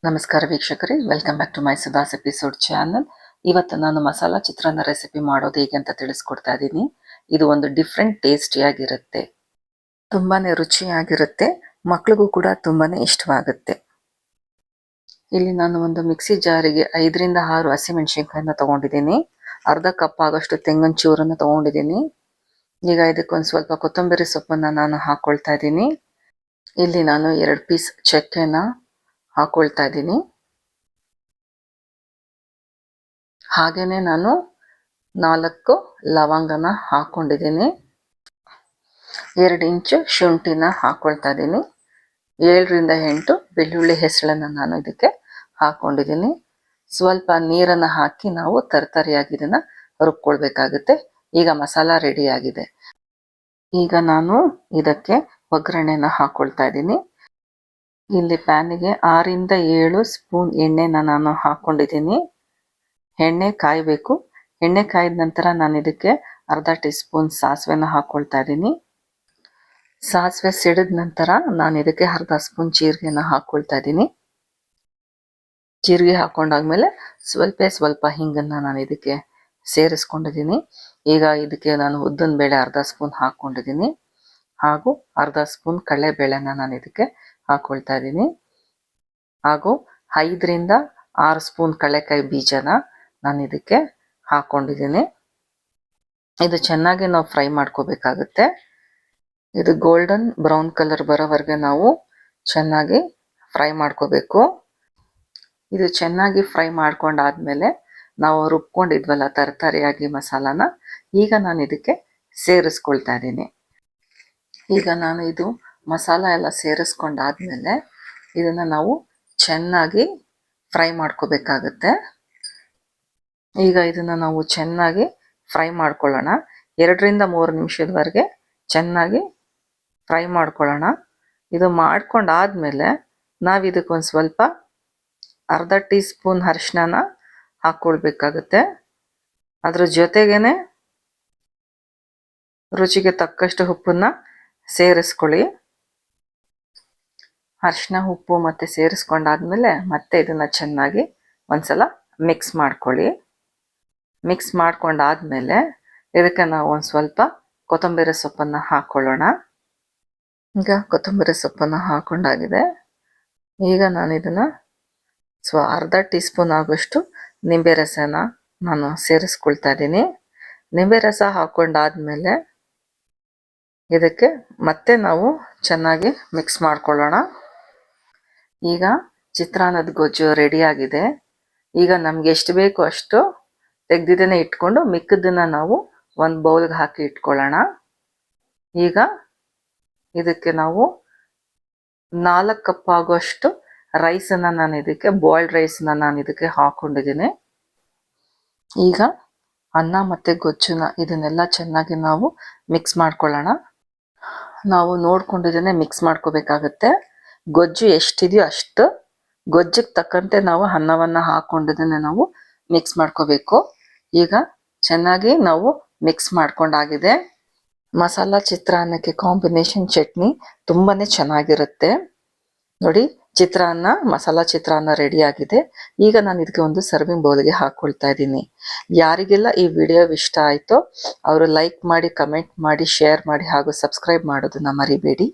ನಮಸ್ಕಾರ ವೀಕ್ಷಕರೇ, welcome back to my Sudha's episode channel. ಇವತ್ತು ನಾನು ಮಸಾಲಾ ಚಿತ್ರಾನ್ನ ರೆಸಿಪಿ ಮಾಡೋದು ಹೇಗೆ ಅಂತ ತಿಳಿಸ್ಕೊಡ್ತಾ ಇದ್ದೀನಿ. ಇದು ಒಂದು ಡಿಫ್ರೆಂಟ್ ಟೇಸ್ಟಿಯಾಗಿರುತ್ತೆ, ತುಂಬಾನೇ ರುಚಿಯಾಗಿರುತ್ತೆ, ಮಕ್ಳಿಗೂ ಕೂಡ ತುಂಬಾನೇ ಇಷ್ಟವಾಗುತ್ತೆ. ಇಲ್ಲಿ ನಾನು ಒಂದು ಮಿಕ್ಸಿ ಜಾರಿಗೆ 5ರಿಂದ 6 ಹಸಿಮೆಣಸಿನಕಾಯಿನ ತಗೊಂಡಿದ್ದೀನಿ. ಅರ್ಧ ಕಪ್ ಆಗೋಷ್ಟು ತೆಂಗಿನ ಚೂರನ್ನು ತಗೊಂಡಿದ್ದೀನಿ. ಈಗ ಇದಕ್ಕೊಂದು ಸ್ವಲ್ಪ ಕೊತ್ತಂಬರಿ ಸೊಪ್ಪನ್ನು ನಾನು ಹಾಕೊಳ್ತಾ ಇದ್ದೀನಿ. ಇಲ್ಲಿ ನಾನು 2 ಪೀಸ್ ಚಕ್ಕೆನ ಹಾಕೊಳ್ತಾ ಇದ್ದೀನಿ. ಹಾಗೇನೆ ನಾನು 4 ಲವಂಗನ ಹಾಕೊಂಡಿದ್ದೀನಿ. 2 ಇಂಚು ಶುಂಠಿನ ಹಾಕೊಳ್ತಾ ಇದ್ದೀನಿ. 7ರಿಂದ 8 ಬೆಳ್ಳುಳ್ಳಿ ಹೆಸಳನ್ನು ನಾನು ಇದಕ್ಕೆ ಹಾಕೊಂಡಿದ್ದೀನಿ. ಸ್ವಲ್ಪ ನೀರನ್ನು ಹಾಕಿ ನಾವು ತರತರಿಯಾಗಿ ಇದನ್ನ ರುಬ್ಕೊಳ್ಬೇಕಾಗುತ್ತೆ. ಈಗ ಮಸಾಲ ರೆಡಿ ಆಗಿದೆ. ಈಗ ನಾನು ಇದಕ್ಕೆ ಒಗ್ಗರಣೆನ ಹಾಕೊಳ್ತಾ ಇದ್ದೀನಿ. ಇಲ್ಲಿ ಪ್ಯಾನಿಗೆ 6ರಿಂದ 7 ಸ್ಪೂನ್ ಎಣ್ಣೆನ ನಾನು ಹಾಕೊಂಡಿದ್ದೀನಿ. ಎಣ್ಣೆ ಕಾಯಬೇಕು. ಎಣ್ಣೆ ಕಾಯ್ದ ನಂತರ ನಾನು ಇದಕ್ಕೆ ಅರ್ಧ ಟೀ ಸ್ಪೂನ್ ಸಾಸಿವೆನ ಹಾಕೊಳ್ತಾ ಇದ್ದೀನಿ. ಸಾಸಿವೆ ಸಿಡಿದ ನಂತರ ನಾನು ಇದಕ್ಕೆ ಅರ್ಧ ಸ್ಪೂನ್ ಜೀರಿಗೆನ ಹಾಕೊಳ್ತಾ ಇದ್ದೀನಿ. ಜೀರಿಗೆ ಹಾಕೊಂಡಾದ್ಮೇಲೆ ಸ್ವಲ್ಪ ಹಿಂಗನ್ನ ನಾನು ಇದಕ್ಕೆ ಸೇರಿಸ್ಕೊಂಡಿದ್ದೀನಿ. ಈಗ ಇದಕ್ಕೆ ನಾನು ಉದ್ದಿನ ಬೇಳೆ ಅರ್ಧ ಸ್ಪೂನ್ ಹಾಕೊಂಡಿದ್ದೀನಿ, ಹಾಗೂ ಅರ್ಧ ಸ್ಪೂನ್ ಕಡಲೆಬೇಳೆನ ನಾನು ಇದಕ್ಕೆ ಹಾಕೊಳ್ತಾ ಇದ್ದೀನಿ, ಹಾಗೂ 5ರಿಂದ 6 ಸ್ಪೂನ್ ಕಡಲೆಕಾಯಿ ಬೀಜನ ನಾನು ಇದಕ್ಕೆ ಹಾಕೊಂಡಿದ್ದೀನಿ. ಇದು ಚೆನ್ನಾಗಿ ನಾವು ಫ್ರೈ ಮಾಡ್ಕೋಬೇಕಾಗುತ್ತೆ. ಇದು ಗೋಲ್ಡನ್ ಬ್ರೌನ್ ಕಲರ್ ಬರೋವರೆಗೆ ನಾವು ಚೆನ್ನಾಗಿ ಫ್ರೈ ಮಾಡ್ಕೋಬೇಕು. ಇದು ಚೆನ್ನಾಗಿ ಫ್ರೈ ಮಾಡ್ಕೊಂಡಾದ್ಮೇಲೆ ನಾವು ರುಬ್ಕೊಂಡಿದ್ವಲ್ಲ ತರತರಿಯಾಗಿ ಮಸಾಲಾನ, ಈಗ ನಾನು ಇದಕ್ಕೆ ಸೇರಿಸ್ಕೊಳ್ತಾ ಇದ್ದೀನಿ. ಈಗ ನಾನು ಇದು ಮಸಾಲ ಎಲ್ಲ ಸೇರಿಸ್ಕೊಂಡಾದ್ಮೇಲೆ ಇದನ್ನ ನಾವು ಚೆನ್ನಾಗಿ ಫ್ರೈ ಮಾಡ್ಕೋಬೇಕಾಗುತ್ತೆ. ಈಗ ಇದನ್ನ ನಾವು ಚೆನ್ನಾಗಿ ಫ್ರೈ ಮಾಡ್ಕೊಳ್ಳೋಣ. 2ರಿಂದ 3 ನಿಮಿಷದವರೆಗೆ ಚೆನ್ನಾಗಿ ಫ್ರೈ ಮಾಡ್ಕೊಳ್ಳೋಣ. ಇದು ಮಾಡ್ಕೊಂಡಾದ್ಮೇಲೆ ನಾವು ಇದಕ್ಕೊಂದು ಸ್ವಲ್ಪ ಅರ್ಧ ಟೀ ಸ್ಪೂನ್ ಅರಿಶಿನ ಹಾಕ್ಕೊಳ್ಬೇಕಾಗುತ್ತೆ. ಅದ್ರ ಜೊತೆಗೇನೆ ರುಚಿಗೆ ತಕ್ಕಷ್ಟು ಉಪ್ಪನ್ನ ಸೇರಿಸ್ಕೊಳ್ಳಿ. ಅರಿಶಿನ ಉಪ್ಪು ಮತ್ತೆ ಸೇರಿಸ್ಕೊಂಡಾದ್ಮೇಲೆ ಮತ್ತೆ ಇದನ್ನ ಚೆನ್ನಾಗಿ ಒಂದ್ಸಲ ಮಿಕ್ಸ್ ಮಾಡ್ಕೊಳ್ಳಿ. ಮಿಕ್ಸ್ ಮಾಡ್ಕೊಂಡಾದ್ಮೇಲೆ ಇದಕ್ಕೆ ನಾವು ಒಂದು ಸ್ವಲ್ಪ ಕೊತ್ತಂಬರಿ ಸೊಪ್ಪನ್ನು ಹಾಕ್ಕೊಳ್ಳೋಣ. ಈಗ ಕೊತ್ತಂಬರಿ ಸೊಪ್ಪನ್ನು ಹಾಕೊಂಡಾಗಿದೆ. ಈಗ ನಾನು ಇದನ್ನ ಅರ್ಧ ಟೀ ಸ್ಪೂನ್ ಆಗೋಷ್ಟು ನಿಂಬೆ ರಸನ ನಾನು ಸೇರಿಸ್ಕೊಳ್ತಾ ಇದ್ದೀನಿ. ನಿಂಬೆ ರಸ ಹಾಕೊಂಡಾದ್ಮೇಲೆ ಇದಕ್ಕೆ ಮತ್ತೆ ನಾವು ಚೆನ್ನಾಗಿ ಮಿಕ್ಸ್ ಮಾಡ್ಕೊಳ್ಳೋಣ. ಈಗ ಚಿತ್ರಾನ್ನದ ಗೊಜ್ಜು ರೆಡಿಯಾಗಿದೆ. ಈಗ ನಮ್ಗೆ ಎಷ್ಟು ಬೇಕೋ ಅಷ್ಟು ತೆಗ್ದಿದ್ದೇನೆ ಇಟ್ಕೊಂಡು ಮಿಕ್ಕದನ್ನ ನಾವು ಒಂದು ಬೌಲ್ಗೆ ಹಾಕಿ ಇಟ್ಕೊಳ್ಳೋಣ. ಈಗ ಇದಕ್ಕೆ ನಾವು 4 ಕಪ್ ಆಗೋಷ್ಟು ರೈಸನ್ನು ನಾನು ಇದಕ್ಕೆ ಬಾಯ್ಲ್ಡ್ ರೈಸ್ನ ನಾನು ಇದಕ್ಕೆ ಹಾಕೊಂಡಿದ್ದೀನಿ. ಈಗ ಅನ್ನ ಮತ್ತು ಗೊಜ್ಜುನ ಇದನ್ನೆಲ್ಲ ಚೆನ್ನಾಗಿ ನಾವು ಮಿಕ್ಸ್ ಮಾಡ್ಕೊಳ್ಳೋಣ. ನಾವು ನೋಡ್ಕೊಂಡಿದ್ದೇನೆ ಮಿಕ್ಸ್ ಮಾಡ್ಕೋಬೇಕಾಗತ್ತೆ. ಗೊಜ್ಜು ಎಷ್ಟಿದೆಯೋ ಅಷ್ಟು ಗೊಜ್ಜಿಗೆ ತಕ್ಕಂತೆ ನಾವು ಅನ್ನವನ್ನು ಹಾಕೊಂಡಿದ್ದೇನೆ ನಾವು ಮಿಕ್ಸ್ ಮಾಡ್ಕೋಬೇಕು. ಈಗ ಚೆನ್ನಾಗಿ ನಾವು ಮಿಕ್ಸ್ ಮಾಡ್ಕೊಂಡಾಗಿದೆ. ಮಸಾಲಾ ಚಿತ್ರಾನ್ನಕ್ಕೆ ಕಾಂಬಿನೇಷನ್ ಚಟ್ನಿ ತುಂಬಾನೇ ಚೆನ್ನಾಗಿರುತ್ತೆ. ನೋಡಿ, ಚಿತ್ರಾನ್ನ ಮಸಾಲಾ ಚಿತ್ರಾನ್ನ ರೆಡಿ ಆಗಿದೆ. ಈಗ ನಾನು ಇದಕ್ಕೆ ಒಂದು ಸರ್ವಿಂಗ್ ಬೌಲ್ಗೆ ಹಾಕೊಳ್ತಾ ಇದ್ದೀನಿ. ಯಾರಿಗೆಲ್ಲ ಈ ವಿಡಿಯೋ ಇಷ್ಟ ಆಯ್ತೋ ಅವರು ಲೈಕ್ ಮಾಡಿ, ಕಮೆಂಟ್ ಮಾಡಿ, ಶೇರ್ ಮಾಡಿ ಹಾಗೂ ಸಬ್ಸ್ಕ್ರೈಬ್ ಮಾಡೋದನ್ನ ಮರಿಬೇಡಿ.